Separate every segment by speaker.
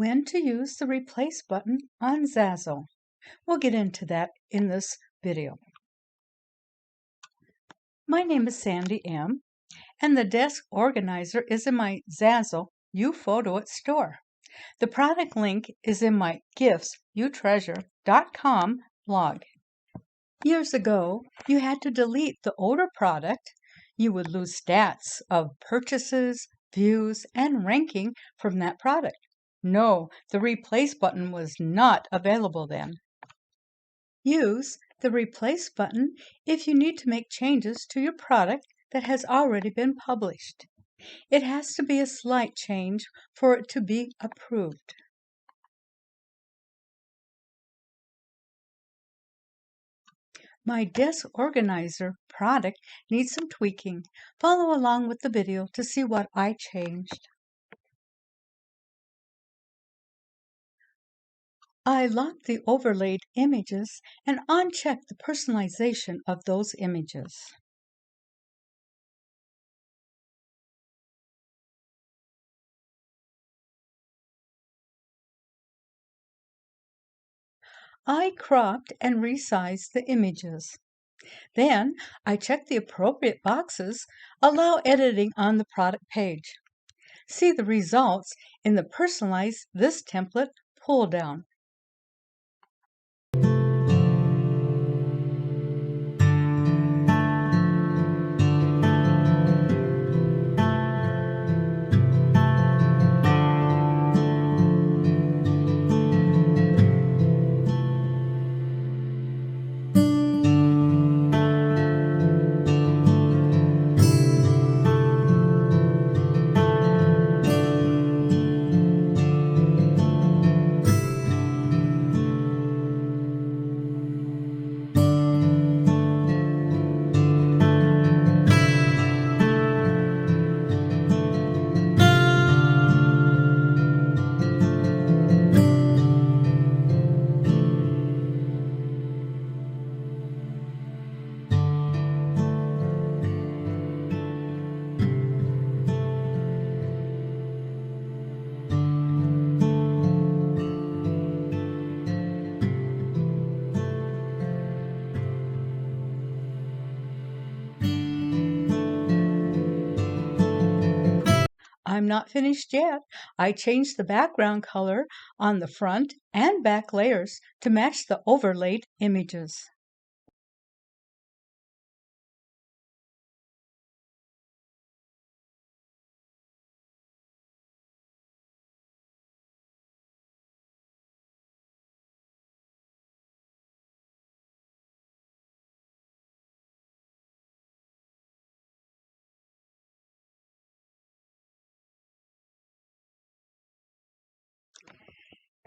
Speaker 1: when to use the replace button on Zazzle. We'll get into that in this video. My name is Sandy M, and the desk organizer is in my Zazzle You Photo It store. The product link is in my gifts.youtreasure.com blog. Years ago, you had to delete the older product. You would lose stats of purchases, views, and ranking from that product. No, the replace button was not available then. Use the replace button if you need to make changes to your product that has already been published. It has to be a slight change for it to be approved. My desk organizer product needs some tweaking. Follow along with the video to see what I changed. I locked the overlaid images and unchecked the personalization of those images. I cropped and resized the images. Then I checked the appropriate boxes, allow editing on the product page. See the results in the Personalize This Template pull-down. I'm not finished yet. I changed the background color on the front and back layers to match the overlaid images.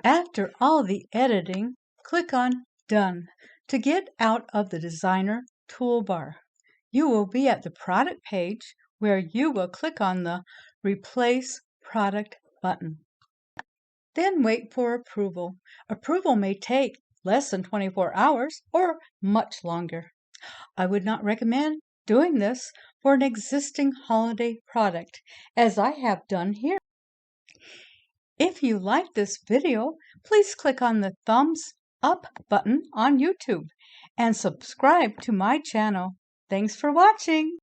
Speaker 1: After all the editing, click on Done to get out of the Designer toolbar. You will be at the product page where you will click on the Replace Product button. Then wait for approval. Approval may take less than 24 hours or much longer. I would not recommend doing this for an existing holiday product, as I have done here. If you like this video, please click on the thumbs up button on YouTube and subscribe to my channel. Thanks for watching.